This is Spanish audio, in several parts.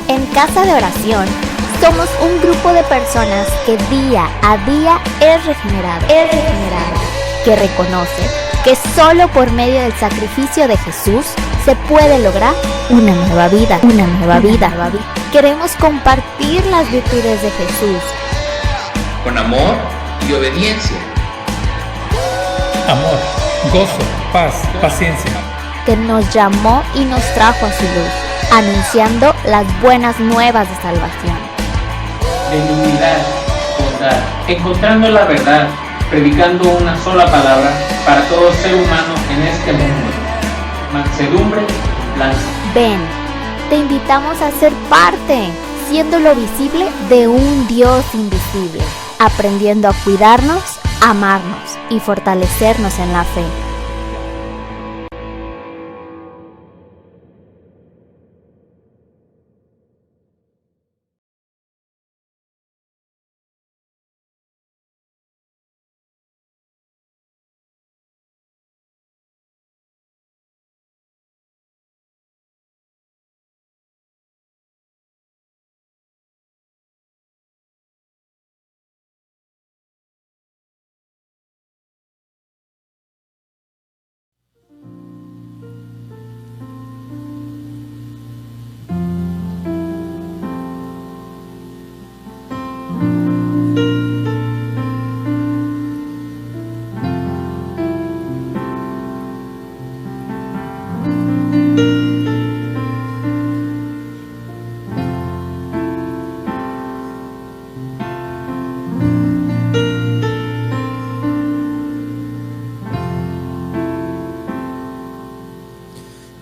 En Casa de Oración somos un grupo de personas que día a día es regenerado, que reconoce que solo por medio del sacrificio de Jesús se puede lograr una nueva vida. Queremos compartir las virtudes de Jesús con amor y obediencia. Amor, gozo, paz, paciencia. Que nos llamó y nos trajo a su luz, anunciando las buenas nuevas de salvación. Benignidad, bondad, encontrando la verdad, predicando una sola palabra para todo ser humano en este mundo. Mansedumbre, templanza. Ven, te invitamos a ser parte, siendo lo visible de un Dios invisible, aprendiendo a cuidarnos, amarnos y fortalecernos en la fe.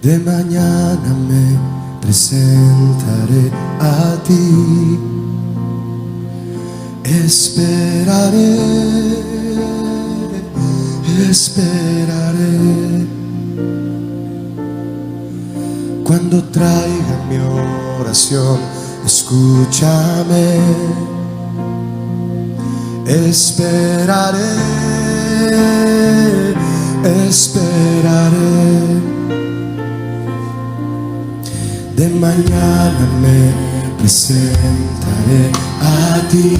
De mañana me presentaré a ti, esperaré, cuando traiga mi oración, escúchame, esperaré. De mañana me presentaré a ti,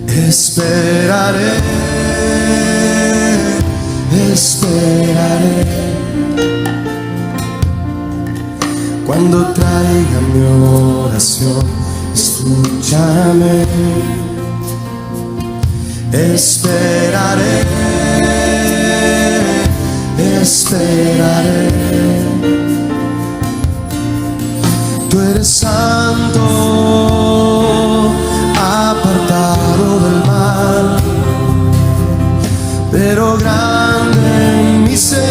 esperaré. Cuando traiga mi oración, escúchame, esperaré. Tú eres santo, apartado del mal, pero grande en misericordia.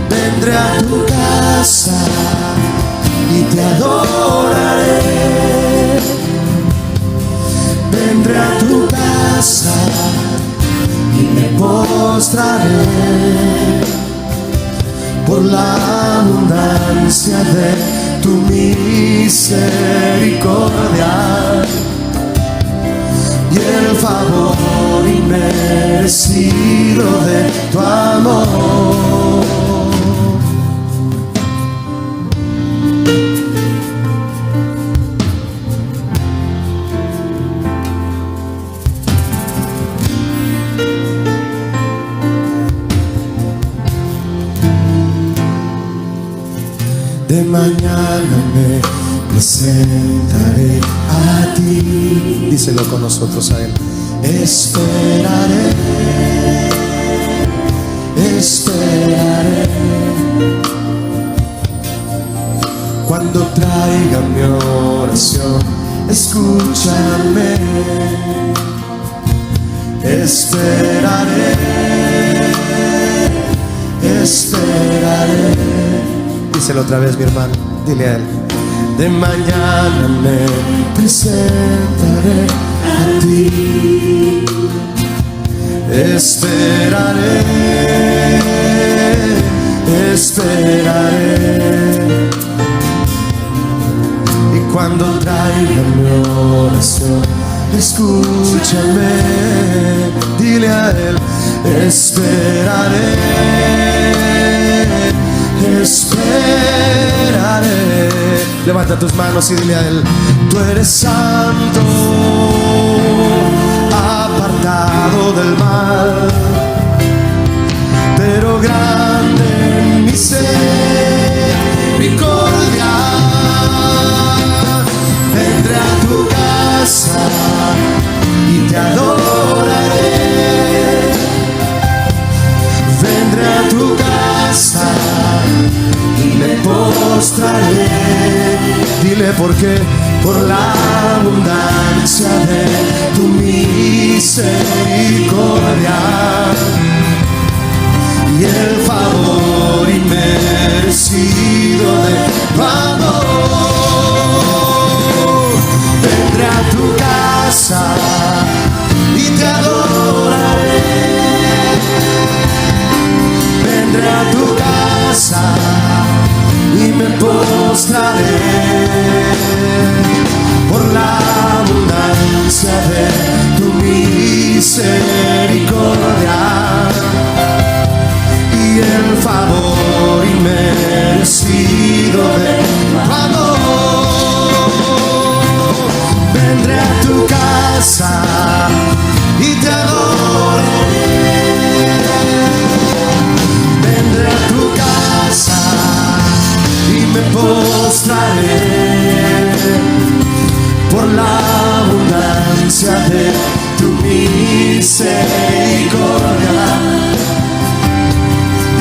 Vendré a tu casa y te adoraré. Vendré a tu casa y me postraré por la abundancia de tu misericordia y el favor inmerecido de tu amor. De mañana me presentaré a ti. Díselo con nosotros a él. Esperaré. Cuando traiga mi oración, escúchame. Esperaré. Díselo otra vez, mi hermano, dile a él. De mañana me presentaré a ti, esperaré. Y cuando traiga mi oración, escúchame, dile a él, esperaré. esperaré. Levanta tus manos y dile a Él: tú eres santo, apartado del mal, pero grande en misericordia. Vendré a tu casa y te adoraré. Vendré a tu casa y me postraré. Dile por qué: por la abundancia de tu misericordia y el favor inmerecido de tu amor. Vendré a tu casa y te adoraré. Vendré a tu casa y me postraré. Por la abundancia de tu misericordia y el favor inmerecido de tu amor. Vendré a tu casa y te adoraré. Vendré a tu casa y me postraré. Por la abundancia de tu misericordia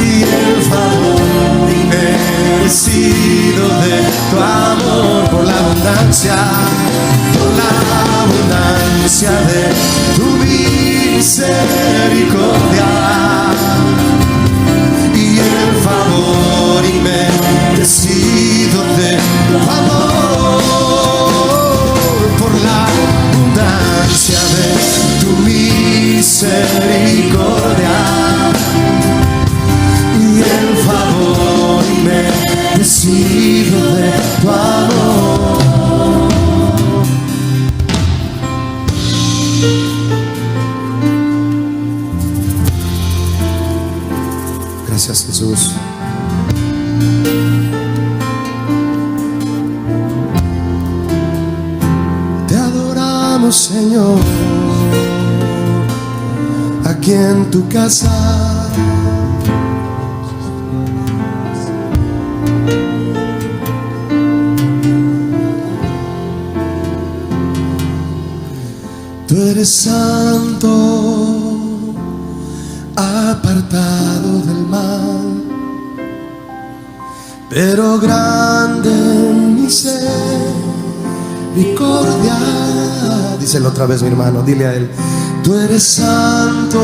y el favor inmerecido de tu amor. Por la abundancia de tu misericordia y el favor inmerecido de tu amor. Por la abundancia de tu misericordia y el favor inmerecido de tu amor. Gracias, Jesús. Te adoramos, Señor, aquí en tu casa. Tú eres santo, apartado del mal, pero grande en misericordia. Díselo otra vez, mi hermano, dile a Él: tú eres santo,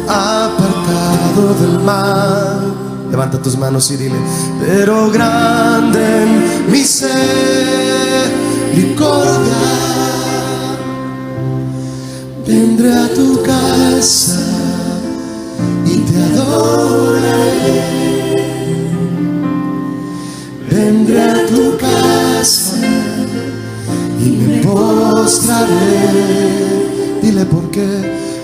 apartado del mal. Levanta tus manos y dile: pero grande en misericordia. Vendré a tu casa y te adoraré. Vendré a tu casa y me postraré. Dile por qué: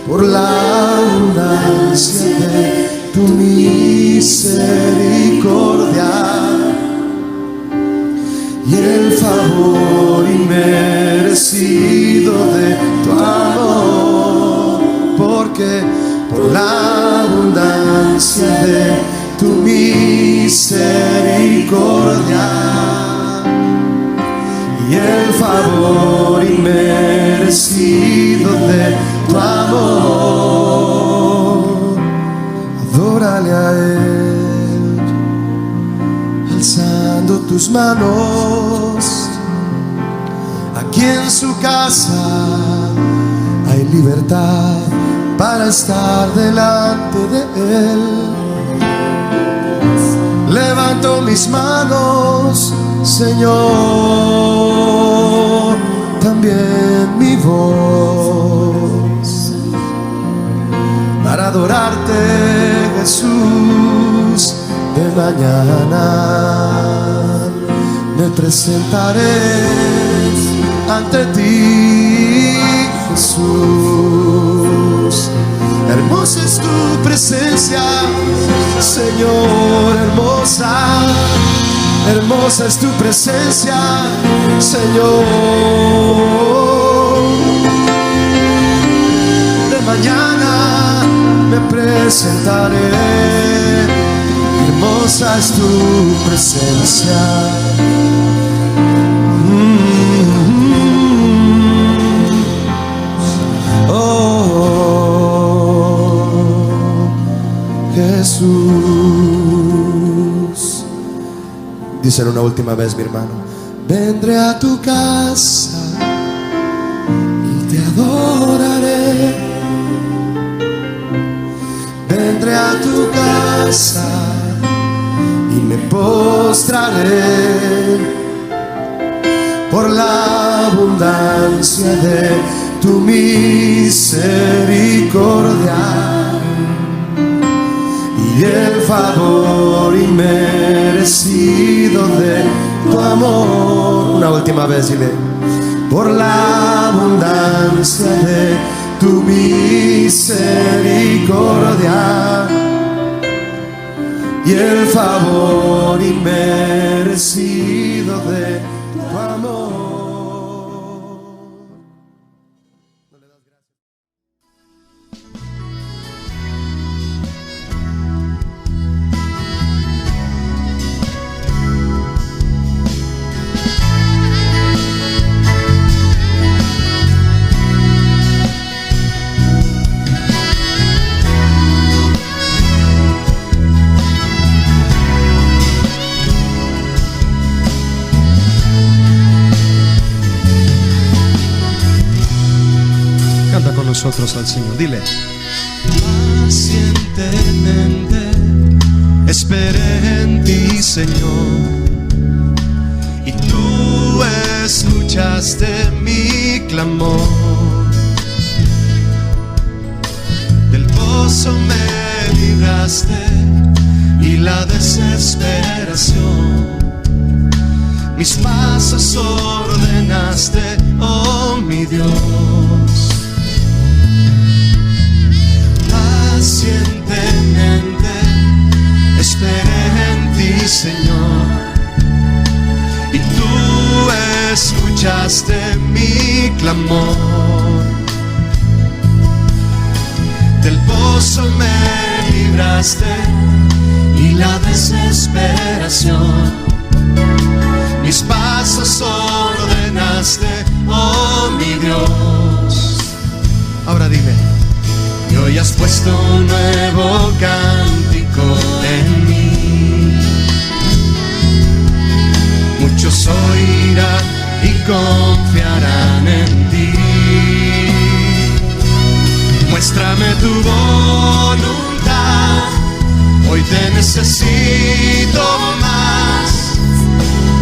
por la abundancia de tu misericordia y el favor inmerecido de tu amor. Porque por la abundancia de tu misericordia y el favor inmerecido de tu amor. Adórale a Él, alzando tus manos. Aquí en su casa hay libertad para estar delante de Él. Levanto mis manos, Señor, también mi voz, para adorarte, Jesús. De mañana me presentaré ante ti, Jesús, Hermosa es tu presencia, Señor, hermosa. Hermosa es tu presencia, Señor. De mañana me presentaré. Hermosa es tu presencia. Jesús. Díselo una última vez, mi hermano. Vendré a tu casa y te adoraré. Vendré a tu casa y me postraré por la abundancia de tu misericordia y el favor inmerecido de tu amor. Una última vez, dile. Por la abundancia de tu misericordia y el favor inmerecido de tu amor. Nosotros al Señor, dile. Pacientemente esperé en ti, Señor, y tú escuchaste mi clamor. Del pozo me libraste y la desesperación. Mis pasos ordenaste, oh mi Dios. Pacientemente esperé en ti, Señor, y tú escuchaste mi clamor. Del pozo me libraste y la desesperación. Mis pasos ordenaste, oh mi Dios. Ahora dime. Y hoy has puesto un nuevo cántico en mí. Muchos oirán y confiarán en ti. Muéstrame tu voluntad, hoy te necesito más.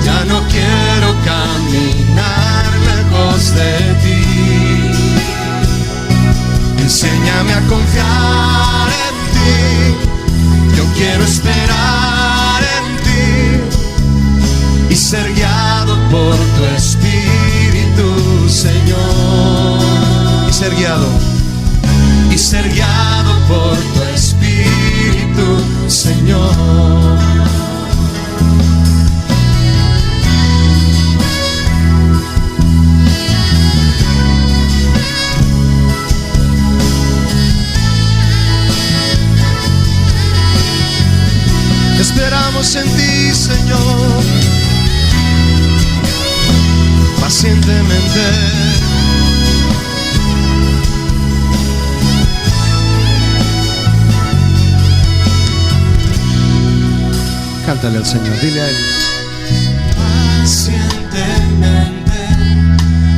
Ya no quiero caminar lejos de ti. Enséñame a confiar en ti, yo quiero esperar en ti y ser guiado por tu Espíritu, Señor. Y ser guiado por tu Espíritu, Señor. Esperamos en ti, Señor, pacientemente. Cántale al Señor, dile a Él. Pacientemente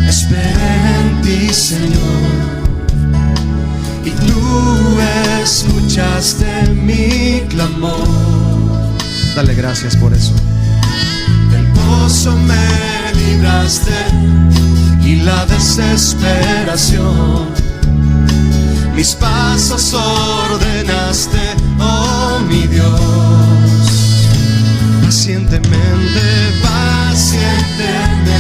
esperé en ti, Señor, y tú escuchaste mi clamor. Dale gracias por eso. Del pozo me libraste y la desesperación. Mis pasos ordenaste, oh mi Dios. Pacientemente, pacientemente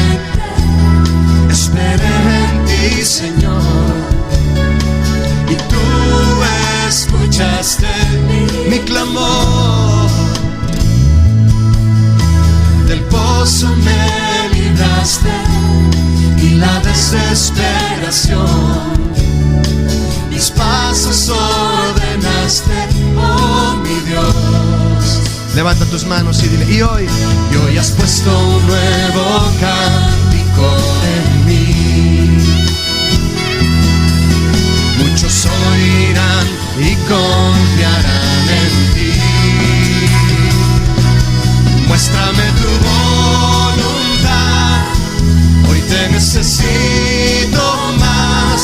esperé en ti, Señor, y tú Levanta tus manos y dile: y hoy has puesto un nuevo cántico en mí. Muchos oirán y confiarán en ti. Muéstrame tu voluntad, hoy te necesito más.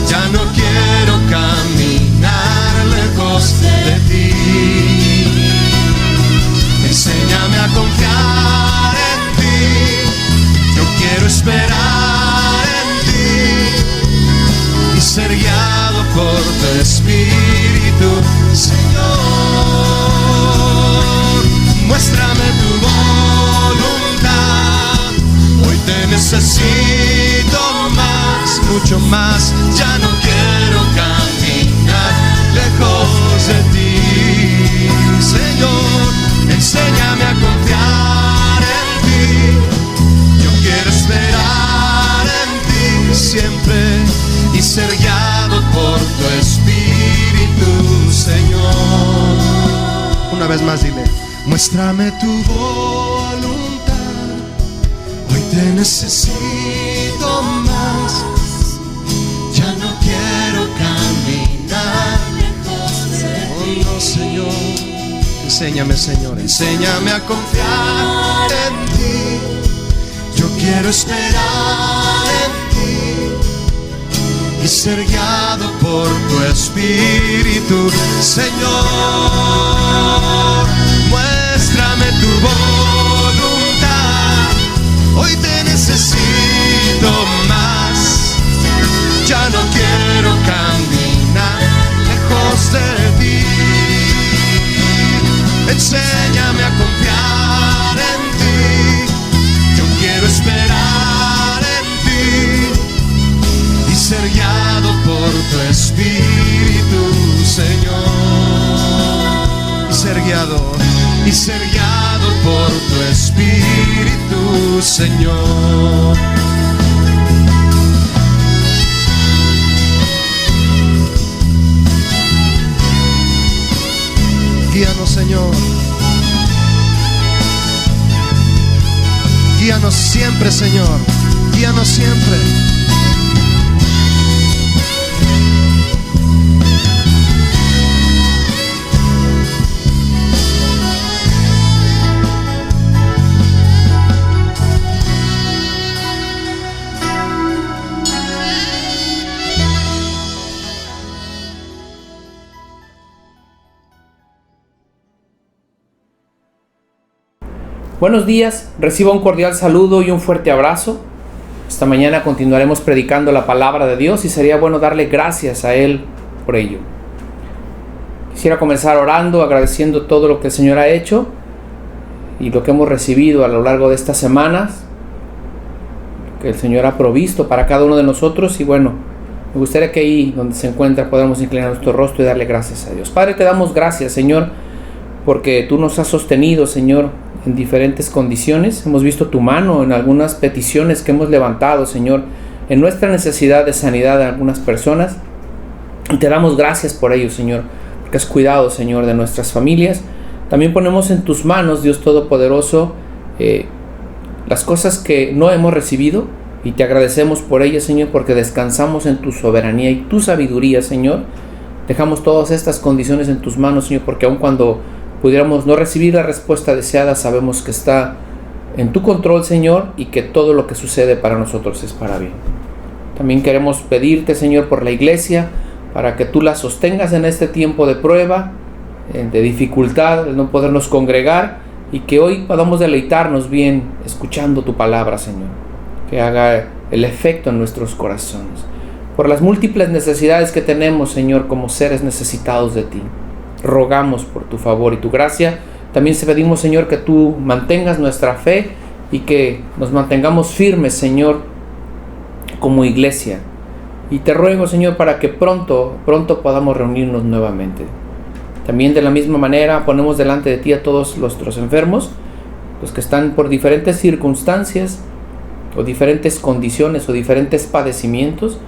Ya no quiero caminar lejos de ti. Enséñame a confiar en ti. Yo quiero esperar en ti y ser guiado por tu Espíritu, Señor. Muéstrame tu voluntad, hoy te necesito más, mucho más. Ya no quiero caminar lejos de ti, Señor. Enséñame a confiar en ti. Yo quiero esperar en ti siempre y ser guiado por tu Espíritu, Señor. Una vez más dile: muéstrame tu voluntad, hoy te necesito más. Ya no quiero caminar lejos de ti. Oh no, Señor. Enséñame, Señor, enséñame a confiar en ti. Yo quiero esperar en ti y ser guiado por tu Espíritu, Señor. Muéstrame tu voluntad, hoy te necesito más. Ya no quiero caminar lejos de ti. Enséñame a confiar en ti. Yo quiero esperar en ti y ser guiado por tu Espíritu, Señor. Y ser guiado por tu Espíritu, Señor. Guíanos, Señor. Guíanos siempre, Señor. Guíanos siempre. Buenos días, reciba un cordial saludo y un fuerte abrazo. Esta mañana continuaremos predicando la palabra de Dios y sería bueno darle gracias a Él por ello. Quisiera comenzar orando, agradeciendo todo lo que el Señor ha hecho y lo que hemos recibido a lo largo de estas semanas, que el Señor ha provisto para cada uno de nosotros. Y bueno, me gustaría que ahí donde se encuentra podamos inclinar nuestro rostro y darle gracias a Dios. Padre, te damos gracias, Señor, porque tú nos has sostenido, Señor, en diferentes condiciones. Hemos visto tu mano en algunas peticiones que hemos levantado, Señor, en nuestra necesidad de sanidad de algunas personas. Y te damos gracias por ello, Señor, porque has cuidado, Señor, de nuestras familias. También ponemos en tus manos, Dios Todopoderoso, las cosas que no hemos recibido, y te agradecemos por ellas, Señor, porque descansamos en tu soberanía y tu sabiduría, Señor. Dejamos todas estas condiciones en tus manos, Señor, porque aun cuando pudiéramos no recibir la respuesta deseada, sabemos que está en tu control, Señor, y que todo lo que sucede para nosotros es para bien. También queremos pedirte, Señor, por la iglesia, para que tú la sostengas en este tiempo de prueba, de dificultad, de no podernos congregar, y que hoy podamos deleitarnos bien escuchando tu palabra, Señor, que haga el efecto en nuestros corazones. Por las múltiples necesidades que tenemos, Señor, como seres necesitados de ti, rogamos por tu favor y tu gracia. También te pedimos, Señor, que tú mantengas nuestra fe y que nos mantengamos firmes, Señor, como iglesia. Y te ruego, Señor, para que pronto podamos reunirnos nuevamente. También de la misma manera ponemos delante de ti a todos nuestros enfermos, los que están por diferentes circunstancias o diferentes condiciones o diferentes padecimientos,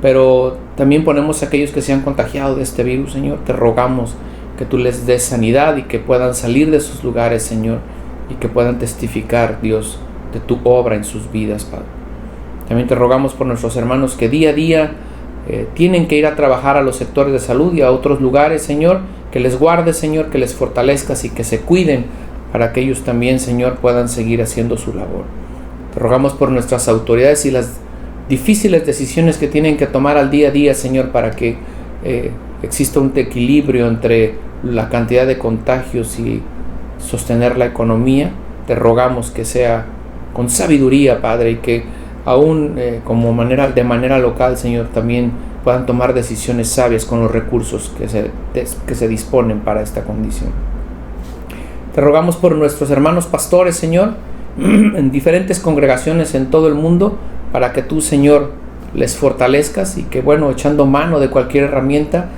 pero también ponemos a aquellos que se han contagiado de este virus, Señor. Te rogamos que tú les des sanidad y que puedan salir de sus lugares, Señor, y que puedan testificar, Dios, de tu obra en sus vidas, Padre. También te rogamos por nuestros hermanos que día a día tienen que ir a trabajar a los sectores de salud y a otros lugares, Señor, que les guardes, Señor, que les fortalezcas y que se cuiden para que ellos también, Señor, puedan seguir haciendo su labor. Te rogamos por nuestras autoridades y las difíciles decisiones que tienen que tomar al día a día, Señor, para que exista un equilibrio entre la cantidad de contagios y sostener la economía. Te rogamos que sea con sabiduría, Padre, y que aún de manera local, Señor, también puedan tomar decisiones sabias con los recursos que se disponen para esta condición. Te rogamos por nuestros hermanos pastores, Señor, en diferentes congregaciones en todo el mundo, para que tú, Señor, les fortalezcas y que, echando mano de cualquier herramienta,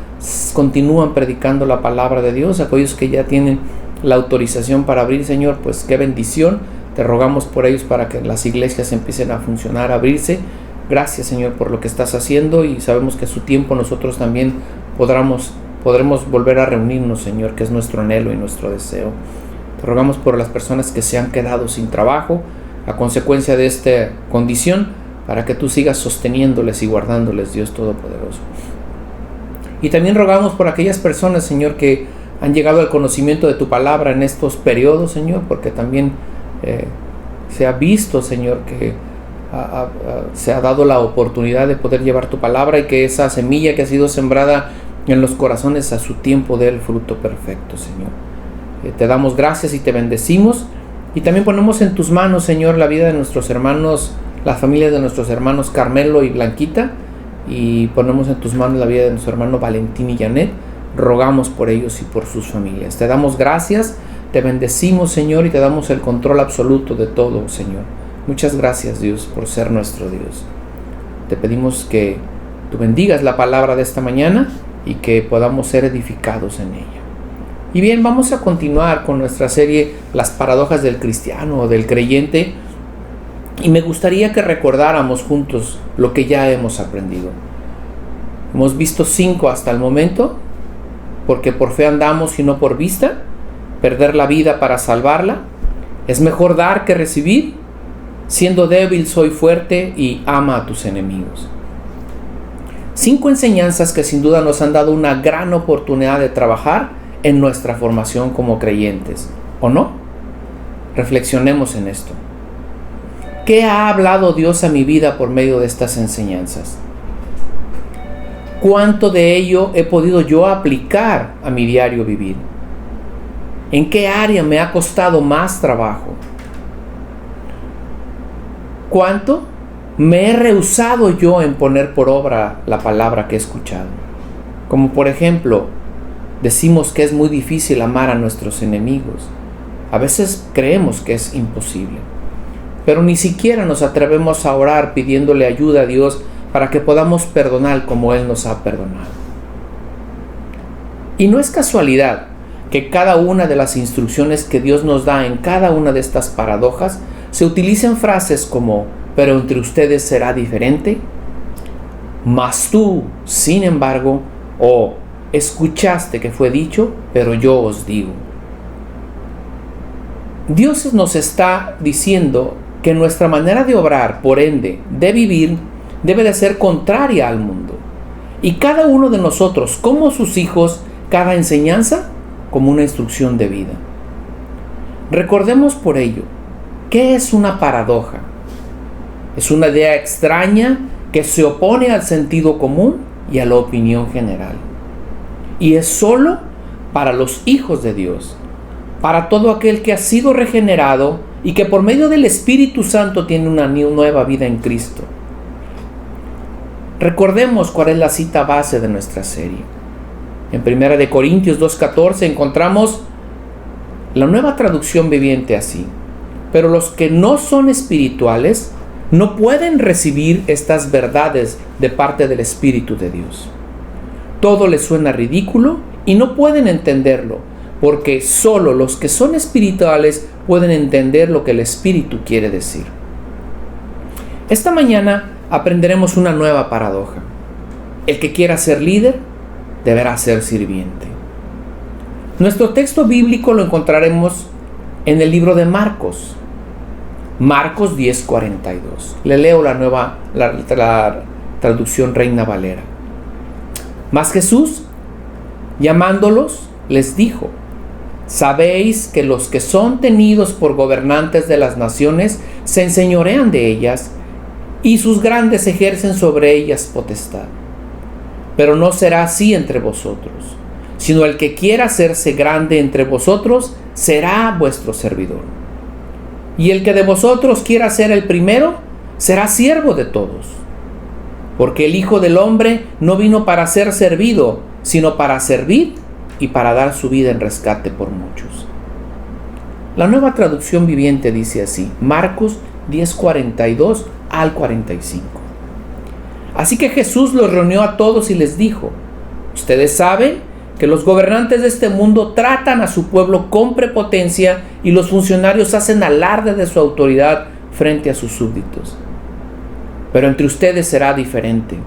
continúan predicando la palabra de Dios. Aquellos que ya tienen la autorización para abrir, Señor, pues qué bendición. Te rogamos por ellos para que las iglesias empiecen a funcionar, a abrirse. Gracias, Señor, por lo que estás haciendo, y sabemos que a su tiempo nosotros también podremos volver a reunirnos, Señor, que es nuestro anhelo y nuestro deseo. Te rogamos por las personas que se han quedado sin trabajo a consecuencia de esta condición, para que tú sigas sosteniéndoles y guardándoles, Dios Todopoderoso. Y también rogamos por aquellas personas, Señor, que han llegado al conocimiento de tu palabra en estos periodos, Señor, porque también se ha visto, Señor, que se ha dado la oportunidad de poder llevar tu palabra, y que esa semilla que ha sido sembrada en los corazones a su tiempo dé el fruto perfecto, Señor. Te damos gracias y te bendecimos, y también ponemos en tus manos, Señor, la vida de nuestros hermanos, la familia de nuestros hermanos Carmelo y Blanquita, y ponemos en tus manos la vida de nuestro hermano Valentín y Janet. Rogamos por ellos y por sus familias. Te damos gracias, te bendecimos, Señor, y te damos el control absoluto de todo, Señor. Muchas gracias, Dios, por ser nuestro Dios. Te pedimos que tú bendigas la palabra de esta mañana y que podamos ser edificados en ella. Y bien, vamos a continuar con nuestra serie Las paradojas del cristiano o del creyente, y me gustaría que recordáramos juntos lo que ya hemos aprendido. Hemos visto 5 hasta el momento: porque por fe andamos y no por vista, perder la vida para salvarla, es mejor dar que recibir, siendo débil soy fuerte, y ama a tus enemigos. 5 enseñanzas que sin duda nos han dado una gran oportunidad de trabajar en nuestra formación como creyentes, ¿o no? Reflexionemos en esto. ¿Qué ha hablado Dios a mi vida por medio de estas enseñanzas? ¿Cuánto de ello he podido yo aplicar a mi diario vivir? ¿En qué área me ha costado más trabajo? ¿Cuánto me he rehusado yo en poner por obra la palabra que he escuchado? Como por ejemplo, decimos que es muy difícil amar a nuestros enemigos. A veces creemos que es imposible, pero ni siquiera nos atrevemos a orar pidiéndole ayuda a Dios para que podamos perdonar como Él nos ha perdonado. Y no es casualidad que cada una de las instrucciones que Dios nos da en cada una de estas paradojas se utilicen frases como: pero entre ustedes será diferente, mas tú, sin embargo, o escuchaste que fue dicho, pero yo os digo. Dios nos está diciendo que nuestra manera de obrar, por ende, de vivir, debe de ser contraria al mundo. Y cada uno de nosotros, como sus hijos, cada enseñanza como una instrucción de vida. Recordemos por ello, ¿qué es una paradoja? Es una idea extraña que se opone al sentido común y a la opinión general. Y es solo para los hijos de Dios, para todo aquel que ha sido regenerado y que por medio del Espíritu Santo tiene una nueva vida en Cristo. Recordemos cuál es la cita base de nuestra serie. En 1 Corintios 2:14 encontramos la Nueva Traducción Viviente así: pero los que no son espirituales no pueden recibir estas verdades de parte del Espíritu de Dios. Todo les suena ridículo y no pueden entenderlo, porque solo los que son espirituales pueden entender lo que el Espíritu quiere decir. Esta mañana aprenderemos una nueva paradoja. El que quiera ser líder deberá ser sirviente. Nuestro texto bíblico lo encontraremos en el libro de Marcos. Marcos 10:42. Le leo la traducción Reina Valera. Mas Jesús, llamándolos, les dijo: sabéis que los que son tenidos por gobernantes de las naciones se enseñorean de ellas, y sus grandes ejercen sobre ellas potestad. Pero no será así entre vosotros, sino el que quiera hacerse grande entre vosotros será vuestro servidor. Y el que de vosotros quiera ser el primero, será siervo de todos. Porque el Hijo del Hombre no vino para ser servido, sino para servir y para dar su vida en rescate por muchos. La Nueva Traducción Viviente dice así, Marcos 10:42 al 45. Así que Jesús los reunió a todos y les dijo: ustedes saben que los gobernantes de este mundo tratan a su pueblo con prepotencia y los funcionarios hacen alarde de su autoridad frente a sus súbditos. Pero entre ustedes será diferente.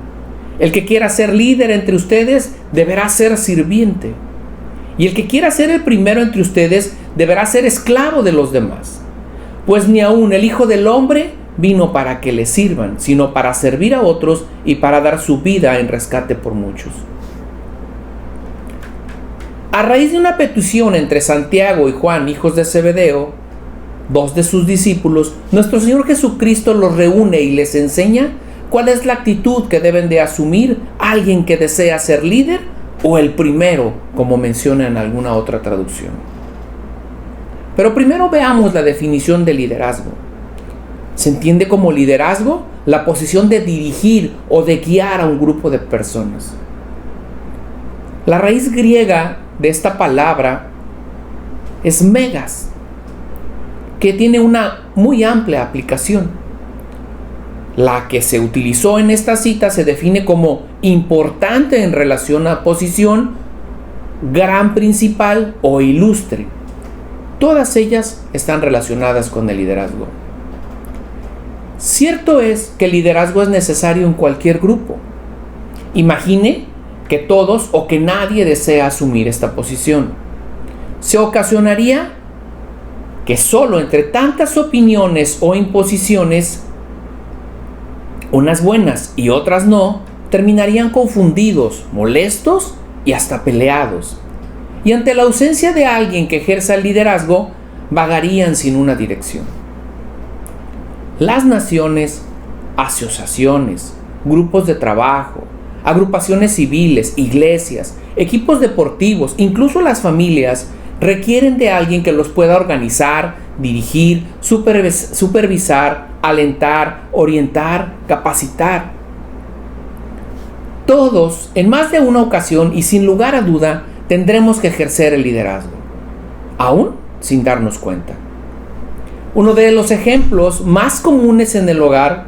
El que quiera ser líder entre ustedes deberá ser sirviente. Y el que quiera ser el primero entre ustedes deberá ser esclavo de los demás. Pues ni aun el Hijo del Hombre vino para que le sirvan, sino para servir a otros y para dar su vida en rescate por muchos. A raíz de una petición entre Santiago y Juan, hijos de Zebedeo, dos de sus discípulos, nuestro Señor Jesucristo los reúne y les enseña cuál es la actitud que deben de asumir alguien que desea ser líder o el primero, como menciona en alguna otra traducción. Pero primero veamos la definición de liderazgo. Se entiende como liderazgo la posición de dirigir o de guiar a un grupo de personas. La raíz griega de esta palabra es megas, que tiene una muy amplia aplicación. La que se utilizó en esta cita se define como importante en relación a posición, gran principal o ilustre. Todas ellas están relacionadas con el liderazgo. Cierto es que el liderazgo es necesario en cualquier grupo. Imagine que todos o que nadie desea asumir esta posición. Se ocasionaría que solo entre tantas opiniones o imposiciones, unas buenas y otras no, terminarían confundidos, molestos y hasta peleados. Y ante la ausencia de alguien que ejerza el liderazgo, vagarían sin una dirección. Las naciones, asociaciones, grupos de trabajo, agrupaciones civiles, iglesias, equipos deportivos, incluso las familias, requieren de alguien que los pueda organizar, dirigir, supervisar, alentar, orientar, capacitar. Todos, en más de una ocasión y sin lugar a duda, tendremos que ejercer el liderazgo, aún sin darnos cuenta. Uno de los ejemplos más comunes es en el hogar,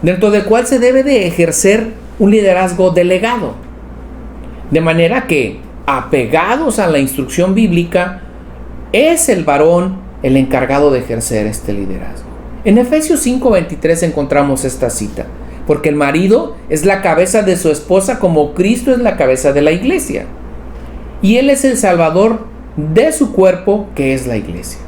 dentro del cual se debe de ejercer un liderazgo delegado. De manera que, apegados a la instrucción bíblica, es el varón el encargado de ejercer este liderazgo. En Efesios 5:23 encontramos esta cita: porque el marido es la cabeza de su esposa como Cristo es la cabeza de la iglesia. Y él es el salvador de su cuerpo, que es la iglesia.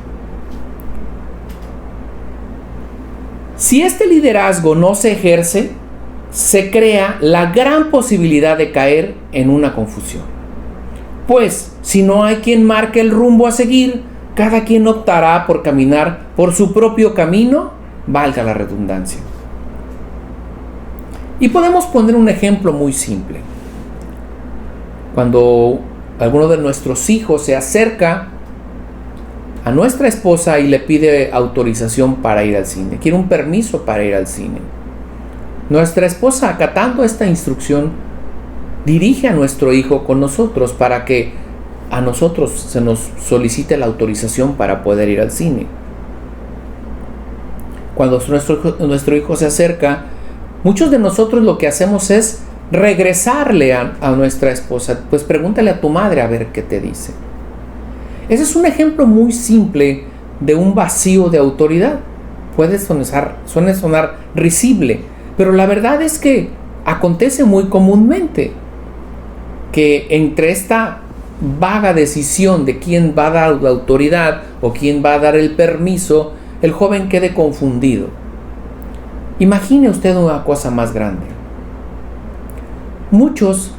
Si este liderazgo no se ejerce, se crea la gran posibilidad de caer en una confusión. Pues, si no hay quien marque el rumbo a seguir, cada quien optará por caminar por su propio camino, valga la redundancia. Y podemos poner un ejemplo muy simple. Cuando alguno de nuestros hijos se acerca a nuestra esposa y le pide autorización para ir al cine, quiere un permiso para ir al cine. Nuestra esposa, acatando esta instrucción, dirige a nuestro hijo con nosotros para que a nosotros se nos solicite la autorización para poder ir al cine. Cuando nuestro hijo se acerca, muchos de nosotros lo que hacemos es regresarle a nuestra esposa: pues pregúntale a tu madre a ver qué te dice. Ese es un ejemplo muy simple de un vacío de autoridad. Puede sonar risible, pero la verdad es que acontece muy comúnmente. que entre esta vaga decisión de quién va a dar la autoridad o quién va a dar el permiso, el joven quede confundido. Imagine usted una cosa más grande. Muchos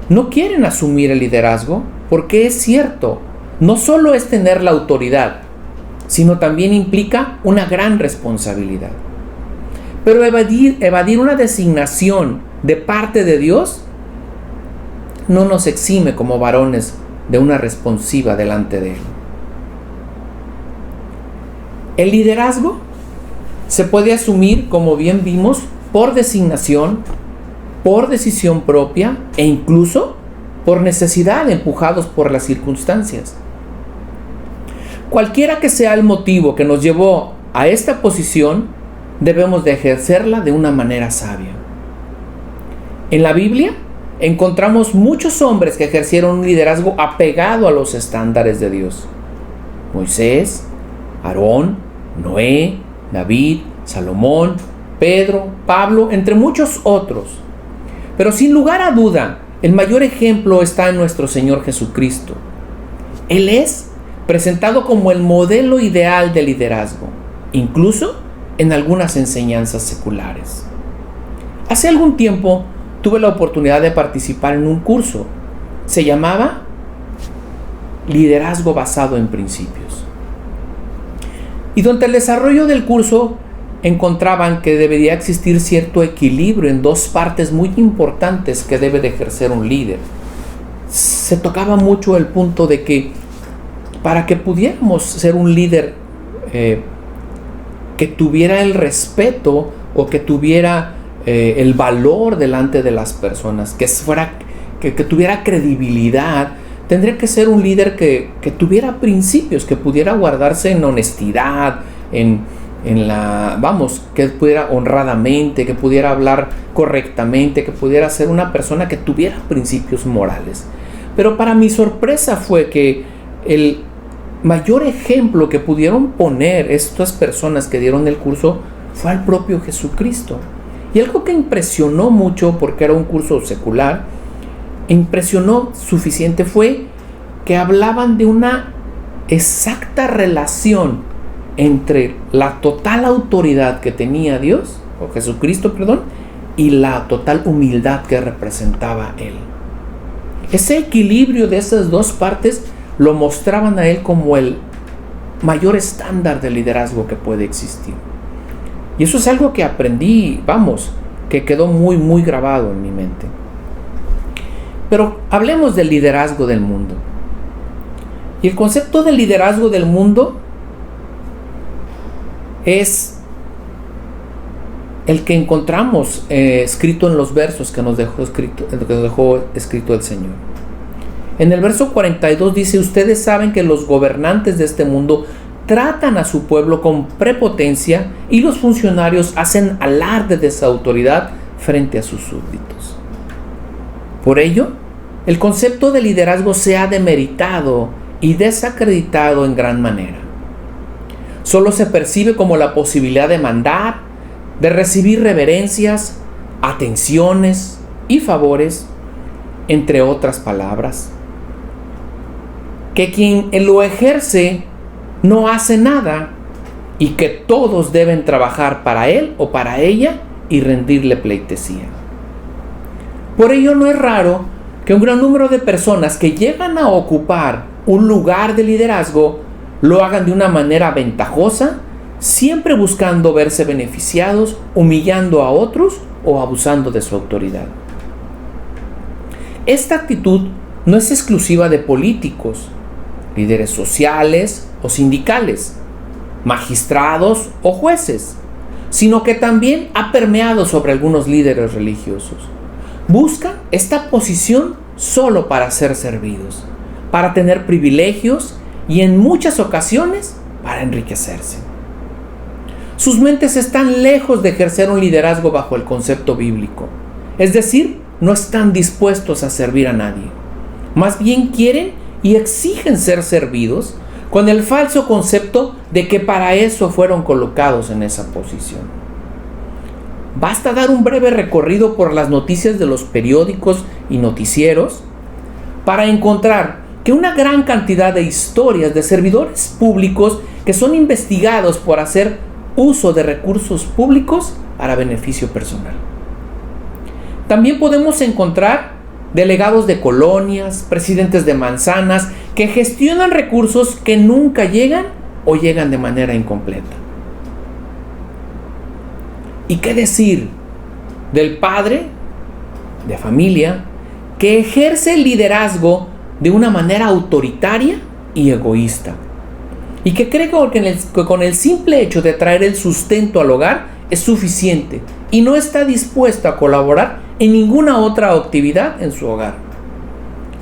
no quieren asumir el liderazgo porque es cierto, no solo es tener la autoridad, sino también implica una gran responsabilidad. Pero evadir una designación de parte de Dios no nos exime como varones de una responsiva delante de Él. El liderazgo se puede asumir, como bien vimos, por designación, por decisión propia e incluso por necesidad, empujados por las circunstancias. Cualquiera que sea el motivo que nos llevó a esta posición, debemos de ejercerla de una manera sabia. En la Biblia encontramos muchos hombres que ejercieron un liderazgo apegado a los estándares de Dios. Moisés, Aarón, Noé, David, Salomón, Pedro, Pablo, entre muchos otros. Pero sin lugar a duda, el mayor ejemplo está en nuestro Señor Jesucristo. Él es presentado como el modelo ideal de liderazgo, incluso en algunas enseñanzas seculares. Hace algún tiempo tuve la oportunidad de participar en un curso. Se llamaba Liderazgo basado en principios. Y durante el desarrollo del curso encontraban que debería existir cierto equilibrio en dos partes muy importantes que debe de ejercer un líder. Se tocaba mucho el punto de que para que pudiéramos ser un líder que tuviera el respeto o que tuviera el valor delante de las personas, que tuviera credibilidad, tendría que ser un líder que tuviera principios, que pudiera guardarse en honestidad, que pudiera honradamente, que pudiera hablar correctamente, que pudiera ser una persona que tuviera principios morales. Pero para mi sorpresa fue que el mayor ejemplo que pudieron poner estas personas que dieron el curso fue al propio Jesucristo. Y algo que impresionó mucho, porque era un curso secular, impresionó suficiente fue que hablaban de una exacta relación entre la total autoridad que tenía Dios, o Jesucristo, y la total humildad que representaba Él. Ese equilibrio de esas dos partes lo mostraban a Él como el mayor estándar de liderazgo que puede existir. Y eso es algo que aprendí, que quedó muy, muy grabado en mi mente. Pero hablemos del liderazgo del mundo. Y el concepto del liderazgo del mundo es el que encontramos escrito en los versos que nos dejó escrito el Señor. En el verso 42 dice: ustedes saben que los gobernantes de este mundo tratan a su pueblo con prepotencia y los funcionarios hacen alarde de esa autoridad frente a sus súbditos. Por ello, el concepto de liderazgo se ha demeritado y desacreditado en gran manera. Solo se percibe como la posibilidad de mandar, de recibir reverencias, atenciones y favores, entre otras palabras. Que quien lo ejerce no hace nada y que todos deben trabajar para él o para ella y rendirle pleitesía. Por ello no es raro que un gran número de personas que llegan a ocupar un lugar de liderazgo lo hagan de una manera ventajosa, siempre buscando verse beneficiados, humillando a otros o abusando de su autoridad. Esta actitud no es exclusiva de políticos, líderes sociales o sindicales, magistrados o jueces, sino que también ha permeado sobre algunos líderes religiosos. Buscan esta posición solo para ser servidos, para tener privilegios y en muchas ocasiones para enriquecerse. Sus mentes están lejos de ejercer un liderazgo bajo el concepto bíblico, es decir, no están dispuestos a servir a nadie. Más bien quieren y exigen ser servidos con el falso concepto de que para eso fueron colocados en esa posición. Basta dar un breve recorrido por las noticias de los periódicos y noticieros para encontrar que una gran cantidad de historias de servidores públicos que son investigados por hacer uso de recursos públicos para beneficio personal. También podemos encontrar delegados de colonias, presidentes de manzanas, que gestionan recursos que nunca llegan o llegan de manera incompleta. ¿Y qué decir del padre de familia que ejerce el liderazgo de una manera autoritaria y egoísta? Y que cree que con el simple hecho de traer el sustento al hogar es suficiente y no está dispuesto a colaborar en ninguna otra actividad en su hogar,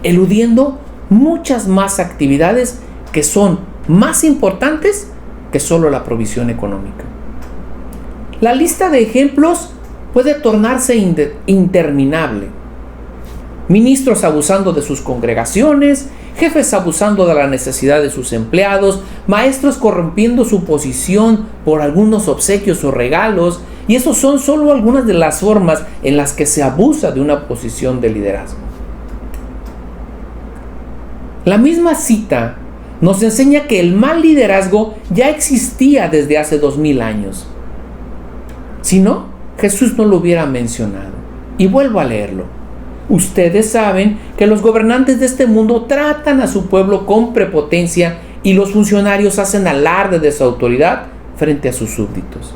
eludiendo muchas más actividades que son más importantes que solo la provisión económica. La lista de ejemplos puede tornarse interminable. Ministros abusando de sus congregaciones, jefes abusando de la necesidad de sus empleados, maestros corrompiendo su posición por algunos obsequios o regalos, y esos son solo algunas de las formas en las que se abusa de una posición de liderazgo. La misma cita nos enseña que el mal liderazgo ya existía desde hace 2000 años. Si no, Jesús no lo hubiera mencionado. Y vuelvo a leerlo. Ustedes saben que los gobernantes de este mundo tratan a su pueblo con prepotencia y los funcionarios hacen alarde de su autoridad frente a sus súbditos.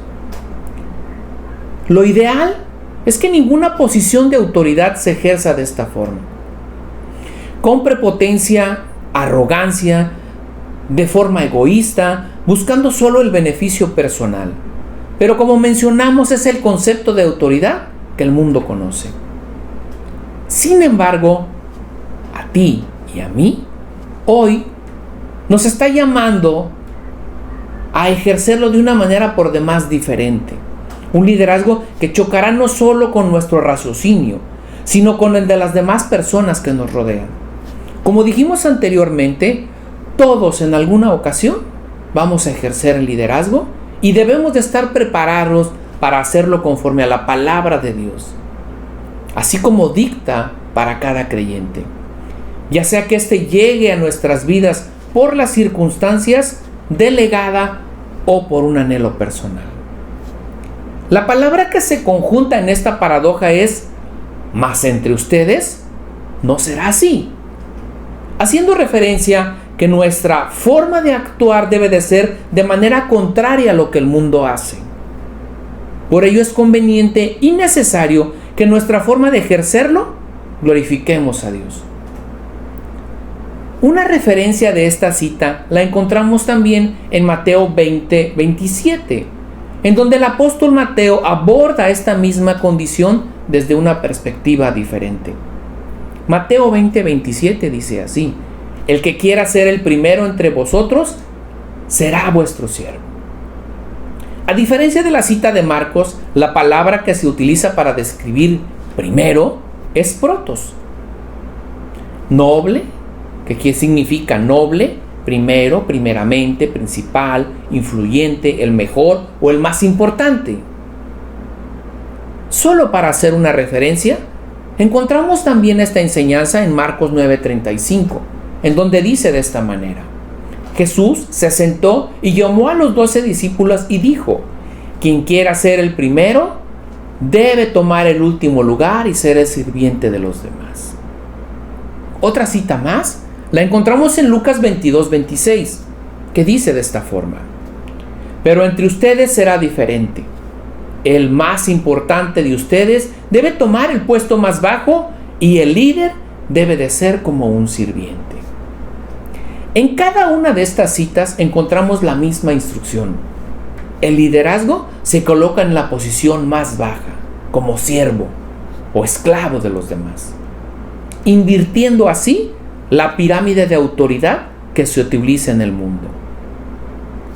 Lo ideal es que ninguna posición de autoridad se ejerza de esta forma. Con prepotencia, arrogancia, de forma egoísta, buscando solo el beneficio personal. Pero como mencionamos, es el concepto de autoridad que el mundo conoce. Sin embargo, a ti y a mí, hoy nos está llamando a ejercerlo de una manera por demás diferente. Un liderazgo que chocará no solo con nuestro raciocinio, sino con el de las demás personas que nos rodean. Como dijimos anteriormente, todos en alguna ocasión vamos a ejercer el liderazgo y debemos de estar preparados para hacerlo conforme a la palabra de Dios, así como dicta para cada creyente, ya sea que éste llegue a nuestras vidas por las circunstancias, delegada o por un anhelo personal. La palabra que se conjunta en esta paradoja es: mas entre ustedes no será así, haciendo referencia que nuestra forma de actuar debe de ser de manera contraria a lo que el mundo hace. Por ello es conveniente y necesario que nuestra forma de ejercerlo glorifiquemos a Dios. Una referencia de esta cita la encontramos también en Mateo 20:27, en donde el apóstol Mateo aborda esta misma condición desde una perspectiva diferente. Mateo 20:27 dice así: el que quiera ser el primero entre vosotros será vuestro siervo. A diferencia de la cita de Marcos, la palabra que se utiliza para describir primero es protos. Noble, que significa noble, primero, primeramente, principal, influyente, el mejor o el más importante. Solo para hacer una referencia, encontramos también esta enseñanza en Marcos 9:35, en donde dice de esta manera: Jesús se sentó y llamó a los 12 discípulos y dijo: quien quiera ser el primero debe tomar el último lugar y ser el sirviente de los demás. Otra cita más la encontramos en Lucas 22:26, que dice de esta forma: pero entre ustedes será diferente. El más importante de ustedes debe tomar el puesto más bajo y el líder debe de ser como un sirviente. En cada una de estas citas encontramos la misma instrucción. El liderazgo se coloca en la posición más baja, como siervo o esclavo de los demás, invirtiendo así la pirámide de autoridad que se utiliza en el mundo.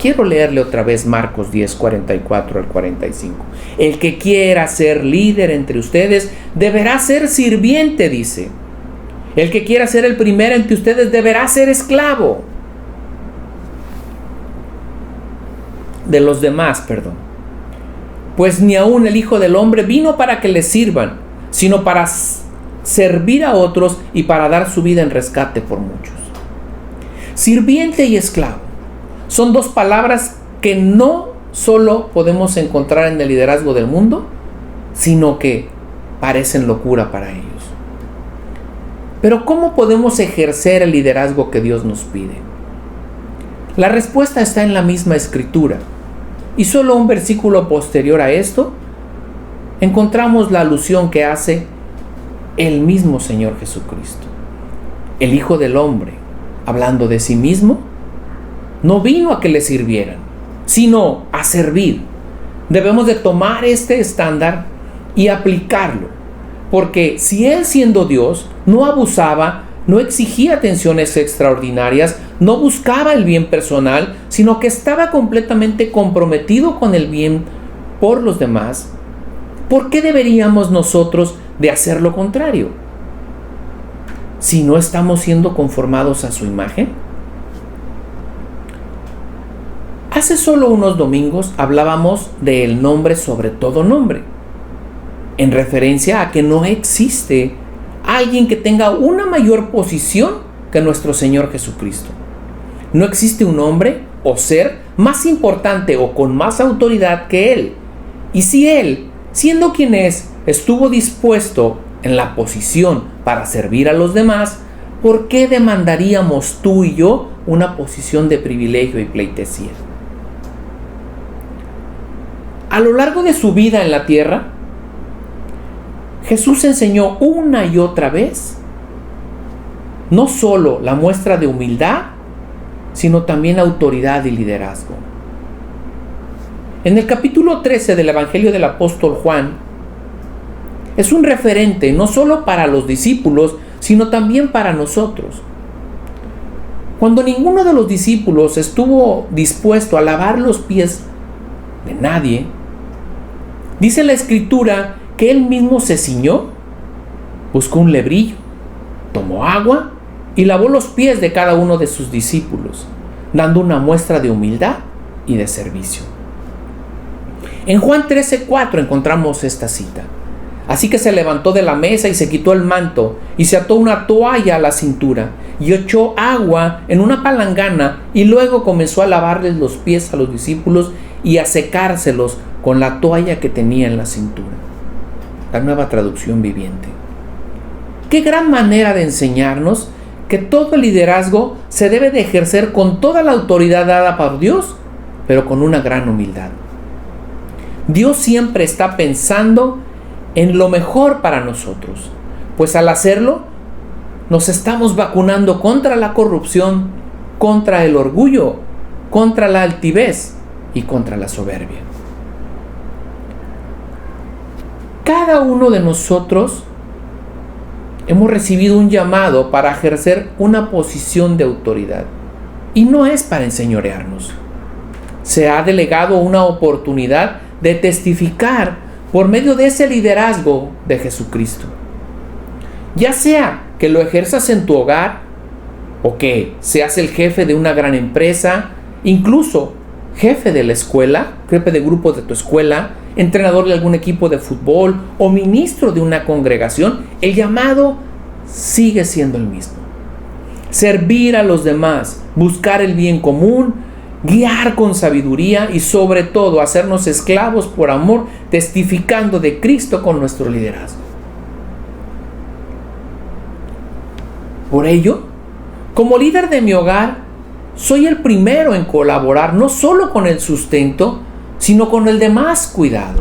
Quiero leerle otra vez Marcos 10:44 al 45. El que quiera ser líder entre ustedes deberá ser sirviente, dice. El que quiera ser el primero entre ustedes deberá ser esclavo de los demás, Pues ni aún el Hijo del Hombre vino para que le sirvan, sino para servir a otros y para dar su vida en rescate por muchos. Sirviente y esclavo son dos palabras que no solo podemos encontrar en el liderazgo del mundo, sino que parecen locura para ellos. Pero ¿cómo podemos ejercer el liderazgo que Dios nos pide? La respuesta está en la misma escritura. Y solo un versículo posterior a esto, encontramos la alusión que hace el mismo Señor Jesucristo. El Hijo del Hombre, hablando de sí mismo, no vino a que le sirvieran, sino a servir. Debemos de tomar este estándar y aplicarlo, porque si Él, siendo Dios, no abusaba, no exigía atenciones extraordinarias, no buscaba el bien personal, sino que estaba completamente comprometido con el bien por los demás, ¿por qué deberíamos nosotros de hacer lo contrario? Si no estamos siendo conformados a su imagen. Hace solo unos domingos hablábamos del nombre sobre todo nombre, en referencia a que no existe alguien que tenga una mayor posición que nuestro Señor Jesucristo. No existe un hombre o ser más importante o con más autoridad que Él. Y si Él, siendo quien es, estuvo dispuesto en la posición para servir a los demás, ¿por qué demandaríamos tú y yo una posición de privilegio y pleitesía? A lo largo de su vida en la tierra, Jesús enseñó una y otra vez no solo la muestra de humildad, sino también autoridad y liderazgo. En el capítulo 13 del Evangelio del apóstol Juan, es un referente no solo para los discípulos, sino también para nosotros. Cuando ninguno de los discípulos estuvo dispuesto a lavar los pies de nadie, dice la Escritura que Él mismo se ciñó, buscó un lebrillo, tomó agua y lavó los pies de cada uno de sus discípulos, dando una muestra de humildad y de servicio. En Juan 13:4 encontramos esta cita. Así que se levantó de la mesa y se quitó el manto y se ató una toalla a la cintura y echó agua en una palangana y luego comenzó a lavarles los pies a los discípulos y a secárselos con la toalla que tenía en la cintura. La Nueva Traducción Viviente. Qué gran manera de enseñarnos que todo el liderazgo se debe de ejercer con toda la autoridad dada por Dios, pero con una gran humildad. Dios siempre está pensando en lo mejor para nosotros, pues al hacerlo nos estamos vacunando contra la corrupción, contra el orgullo, contra la altivez y contra la soberbia. Cada uno de nosotros hemos recibido un llamado para ejercer una posición de autoridad y no es para enseñorearnos. Se ha delegado una oportunidad de testificar por medio de ese liderazgo de Jesucristo. Ya sea que lo ejerzas en tu hogar o que seas el jefe de una gran empresa, incluso jefe de la escuela, jefe de grupo de tu escuela, entrenador de algún equipo de fútbol o ministro de una congregación, el llamado sigue siendo el mismo. Servir a los demás, buscar el bien común, guiar con sabiduría y sobre todo hacernos esclavos por amor, testificando de Cristo con nuestro liderazgo. Por ello, como líder de mi hogar, soy el primero en colaborar no solo con el sustento, sino con el de más cuidado,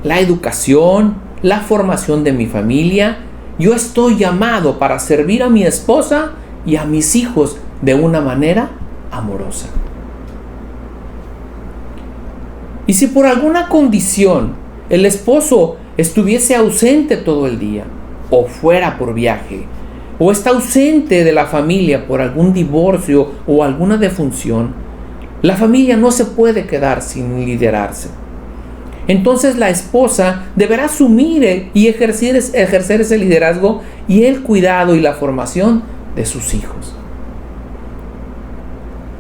la educación, la formación de mi familia. Yo estoy llamado para servir a mi esposa y a mis hijos de una manera amorosa. Y si por alguna condición el esposo estuviese ausente todo el día, o fuera por viaje, o está ausente de la familia por algún divorcio o alguna defunción, la familia no se puede quedar sin liderarse. Entonces la esposa deberá asumir y ejercer ese liderazgo y el cuidado y la formación de sus hijos.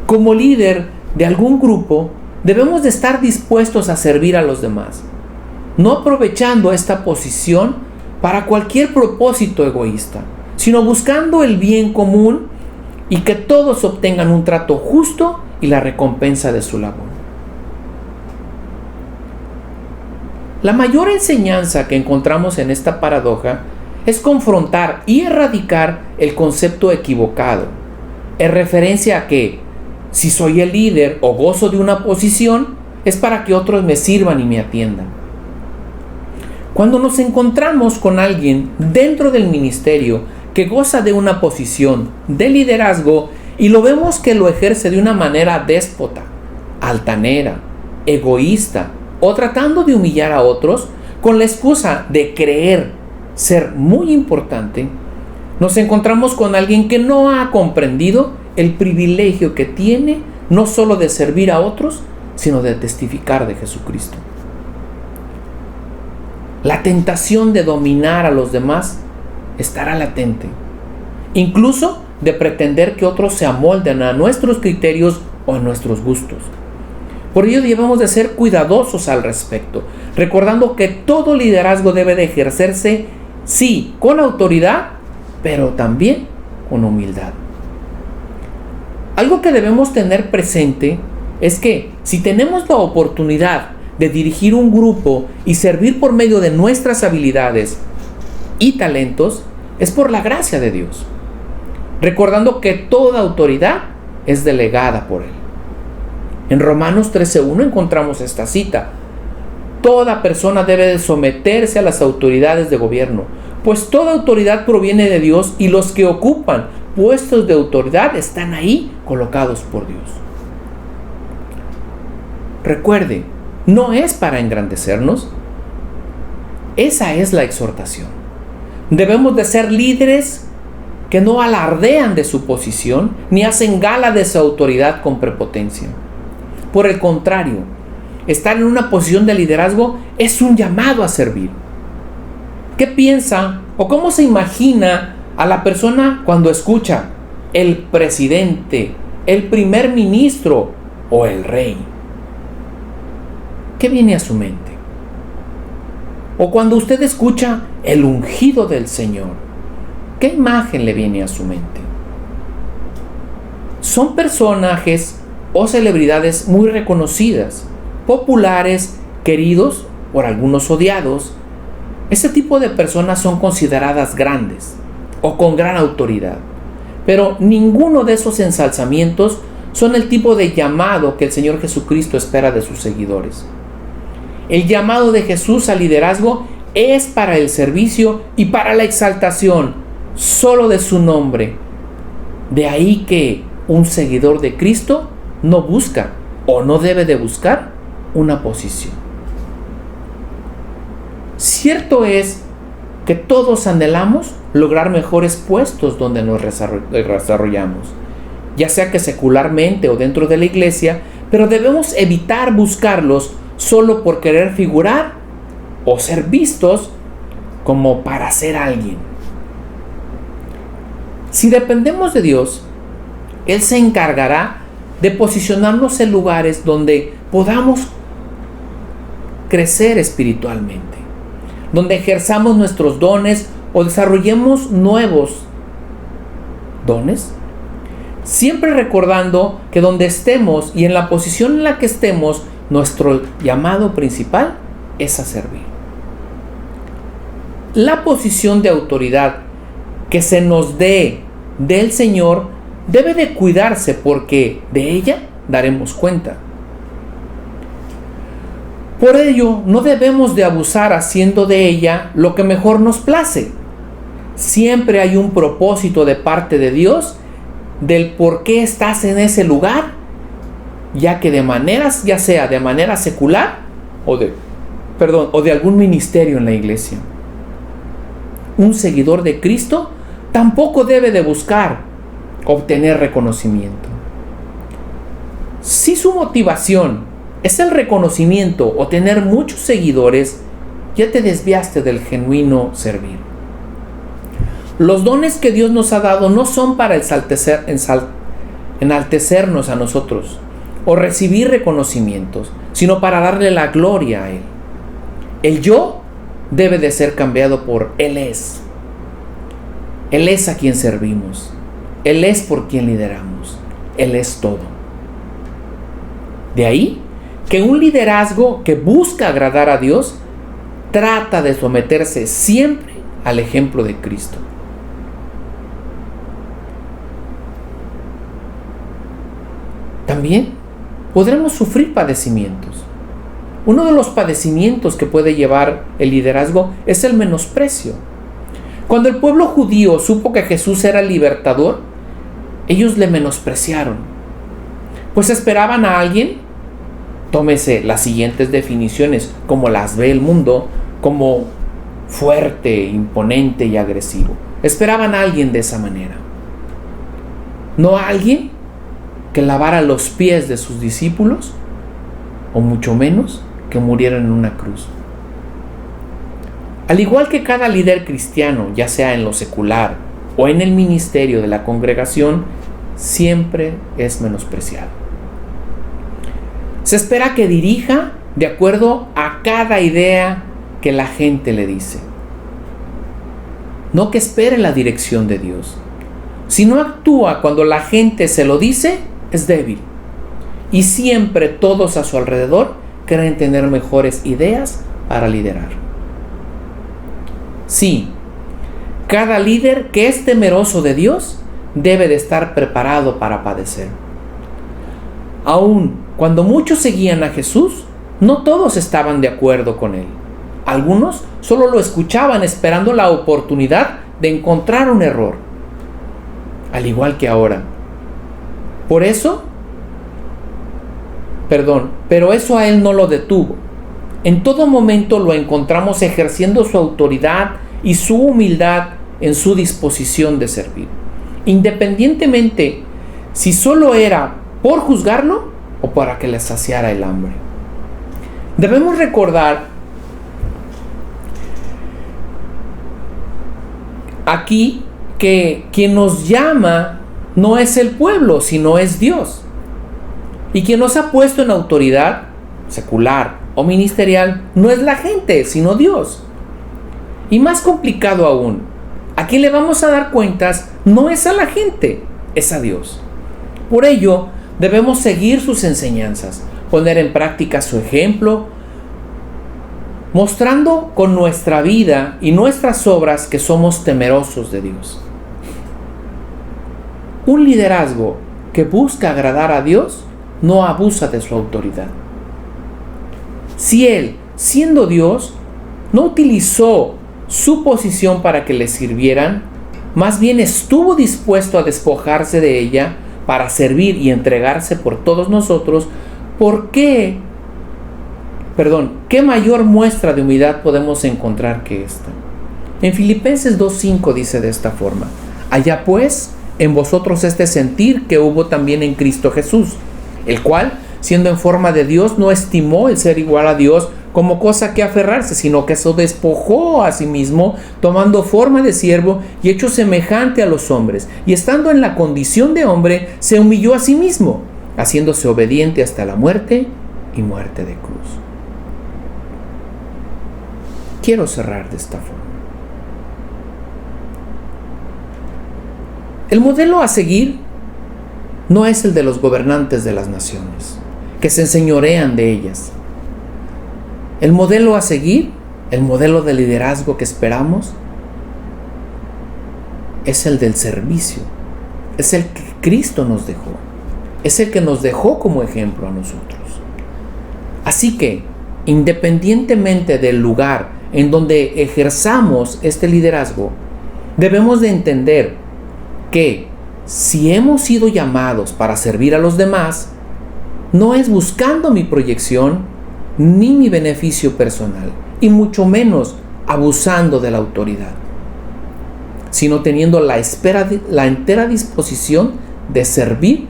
Como líder de algún grupo, debemos de estar dispuestos a servir a los demás, no aprovechando esta posición para cualquier propósito egoísta, sino buscando el bien común y que todos obtengan un trato justo y la recompensa de su labor. La mayor enseñanza que encontramos en esta paradoja es confrontar y erradicar el concepto equivocado, en referencia a que si soy el líder o gozo de una posición, es para que otros me sirvan y me atiendan. Cuando nos encontramos con alguien dentro del ministerio que goza de una posición de liderazgo y lo vemos que lo ejerce de una manera déspota, altanera, egoísta o tratando de humillar a otros con la excusa de creer ser muy importante, nos encontramos con alguien que no ha comprendido el privilegio que tiene no solo de servir a otros, sino de testificar de Jesucristo. La tentación de dominar a los demás estará latente, incluso de pretender que otros se amolden a nuestros criterios o a nuestros gustos. Por ello debemos de ser cuidadosos al respecto, recordando que todo liderazgo debe de ejercerse, sí, con autoridad, pero también con humildad. Algo que debemos tener presente es que si tenemos la oportunidad de dirigir un grupo y servir por medio de nuestras habilidades y talentos, es por la gracia de Dios, recordando que toda autoridad es delegada por Él. En Romanos 13:1 encontramos esta cita: toda persona debe de someterse a las autoridades de gobierno, pues toda autoridad proviene de Dios y los que ocupan puestos de autoridad están ahí colocados por Dios. Recuerde, no es para engrandecernos. Esa es la exhortación. Debemos de ser líderes que no alardean de su posición ni hacen gala de su autoridad con prepotencia. Por el contrario, estar en una posición de liderazgo es un llamado a servir. ¿Qué piensa o cómo se imagina a la persona cuando escucha el presidente, el primer ministro o el rey? ¿Qué viene a su mente? O cuando usted escucha el ungido del Señor, ¿qué imagen le viene a su mente? Son personajes o celebridades muy reconocidas, populares, queridos, por algunos odiados. Este tipo de personas son consideradas grandes o con gran autoridad, pero ninguno de esos ensalzamientos son el tipo de llamado que el Señor Jesucristo espera de sus seguidores. El llamado de Jesús al liderazgo es para el servicio y para la exaltación solo de su nombre. De ahí que un seguidor de Cristo no busca o no debe de buscar una posición. Cierto es que todos anhelamos lograr mejores puestos donde nos desarrollamos, ya sea que secularmente o dentro de la iglesia, pero debemos evitar buscarlos solo por querer figurar o ser vistos como para ser alguien. Si dependemos de Dios, Él se encargará de posicionarnos en lugares donde podamos crecer espiritualmente, donde ejerzamos nuestros dones o desarrollemos nuevos dones, siempre recordando que donde estemos y en la posición en la que estemos, nuestro llamado principal es a servir. La posición de autoridad que se nos dé del Señor debe de cuidarse, porque de ella daremos cuenta. Por ello, no debemos de abusar haciendo de ella lo que mejor nos place. Siempre hay un propósito de parte de Dios del por qué estás en ese lugar, ya sea de manera secular o de algún ministerio en la iglesia. Un seguidor de Cristo tampoco debe de buscar obtener reconocimiento. Si su motivación es el reconocimiento o tener muchos seguidores, ya te desviaste del genuino servir. Los dones que Dios nos ha dado no son para enaltecernos a nosotros o recibir reconocimientos, sino para darle la gloria a Él. El yo debe de ser cambiado por Él es. Él es a quien servimos. Él es por quien lideramos. Él es todo. De ahí que un liderazgo que busca agradar a Dios trata de someterse siempre al ejemplo de Cristo. También podremos sufrir padecimientos. Uno de los padecimientos que puede llevar el liderazgo es el menosprecio. Cuando el pueblo judío supo que Jesús era el libertador, ellos le menospreciaron, pues esperaban a alguien, tómese las siguientes definiciones como las ve el mundo, como fuerte, imponente y agresivo. Esperaban a alguien de esa manera, no a alguien que lavara los pies de sus discípulos, o mucho menos que muriera en una cruz. Al igual que cada líder cristiano, ya sea en lo secular o en el ministerio de la congregación, siempre es menospreciado. Se espera que dirija de acuerdo a cada idea que la gente le dice. No que espere la dirección de Dios. Si no actúa cuando la gente se lo dice, es débil. Y siempre todos a su alrededor creen tener mejores ideas para liderar. Sí, cada líder que es temeroso de Dios debe de estar preparado para padecer. Aun cuando muchos seguían a Jesús, no todos estaban de acuerdo con él. Algunos solo lo escuchaban esperando la oportunidad de encontrar un error, al igual que ahora. Pero eso a él no lo detuvo. En todo momento lo encontramos ejerciendo su autoridad y su humildad en su disposición de servir, independientemente si solo era por juzgarlo o para que le saciara el hambre. Debemos recordar aquí que quien nos llama no es el pueblo, sino es Dios. Y quien nos ha puesto en autoridad secular o ministerial no es la gente, sino Dios. Y más complicado aún, a quien le vamos a dar cuentas no es a la gente, es a Dios. Por ello, debemos seguir sus enseñanzas, poner en práctica su ejemplo, mostrando con nuestra vida y nuestras obras que somos temerosos de Dios. Un liderazgo que busca agradar a Dios no abusa de su autoridad. Si Él, siendo Dios, no utilizó su posición para que le sirvieran, más bien estuvo dispuesto a despojarse de ella para servir y entregarse por todos nosotros, ¿qué mayor muestra de humildad podemos encontrar que esta? En Filipenses 2:5 dice de esta forma: Haya pues en vosotros este sentir que hubo también en Cristo Jesús, el cual, siendo en forma de Dios, no estimó el ser igual a Dios como cosa que aferrarse, sino que se despojó a sí mismo, tomando forma de siervo y hecho semejante a los hombres, y estando en la condición de hombre, se humilló a sí mismo, haciéndose obediente hasta la muerte y muerte de cruz. Quiero cerrar de esta forma. El modelo a seguir no es el de los gobernantes de las naciones, que se enseñorean de ellas. El modelo a seguir, el modelo de liderazgo que esperamos, es el del servicio. Es el que Cristo nos dejó. Es el que nos dejó como ejemplo a nosotros. Así que, independientemente del lugar en donde ejerzamos este liderazgo, debemos de entender que si hemos sido llamados para servir a los demás, no es buscando mi proyección ni mi beneficio personal, y mucho menos abusando de la autoridad, sino teniendo la entera disposición de servir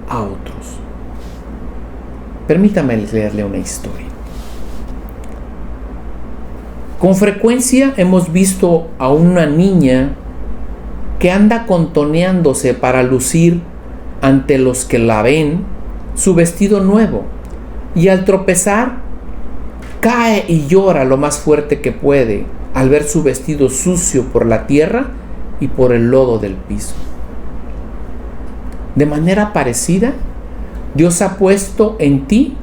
a otros. Permítame leerle una historia. Con frecuencia hemos visto a una niña que anda contoneándose para lucir ante los que la ven su vestido nuevo, y al tropezar cae y llora lo más fuerte que puede al ver su vestido sucio por la tierra y por el lodo del piso. De manera parecida, Dios ha puesto en ti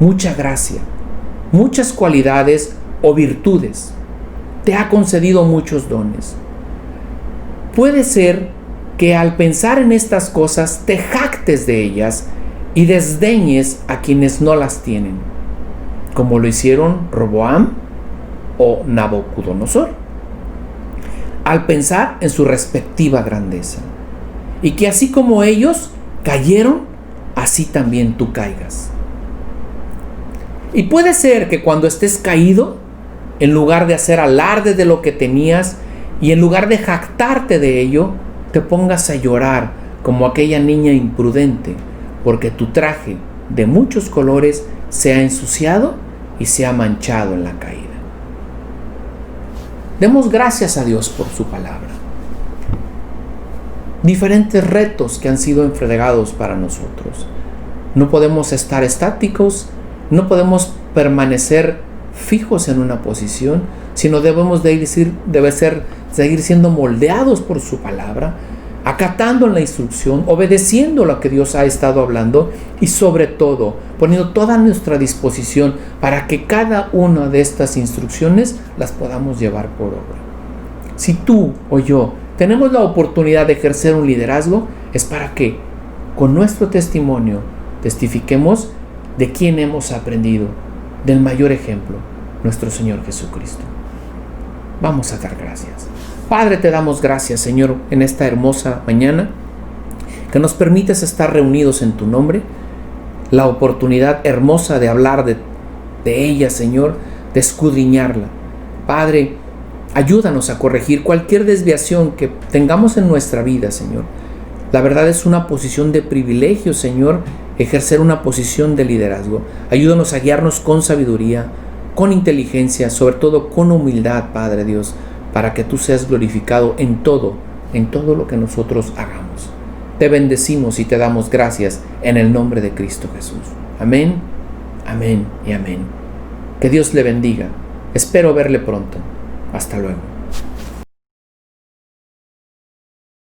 mucha gracia, muchas cualidades o virtudes. Te ha concedido muchos dones. Puede ser que al pensar en estas cosas te jactes de ellas y desdeñes a quienes no las tienen, como lo hicieron Roboam o Nabucodonosor, al pensar en su respectiva grandeza, y que así como ellos cayeron, así también tú caigas. Y puede ser que cuando estés caído, en lugar de hacer alarde de lo que tenías y en lugar de jactarte de ello, te pongas a llorar como aquella niña imprudente, porque tu traje de muchos colores se ha ensuciado y se ha manchado en la caída. Demos gracias a Dios por su palabra. Diferentes retos que han sido enfregados para nosotros. No podemos estar estáticos, no podemos permanecer fijos en una posición, sino debemos seguir siendo moldeados por su palabra, acatando la instrucción, obedeciendo lo que Dios ha estado hablando y sobre todo poniendo toda nuestra disposición para que cada una de estas instrucciones las podamos llevar por obra. Si tú o yo tenemos la oportunidad de ejercer un liderazgo, es para que con nuestro testimonio testifiquemos de quién hemos aprendido, del mayor ejemplo, nuestro Señor Jesucristo. Vamos a dar gracias. Padre, te damos gracias, Señor, en esta hermosa mañana, que nos permites estar reunidos en tu nombre, la oportunidad hermosa de hablar de ella, Señor, de escudriñarla. Padre, ayúdanos a corregir cualquier desviación que tengamos en nuestra vida, Señor. La verdad es una posición de privilegio, Señor, ejercer una posición de liderazgo. Ayúdanos a guiarnos con sabiduría, con inteligencia, sobre todo con humildad, Padre Dios, para que tú seas glorificado en todo lo que nosotros hagamos. Te bendecimos y te damos gracias en el nombre de Cristo Jesús. Amén, amén y amén. Que Dios le bendiga. Espero verle pronto. Hasta luego.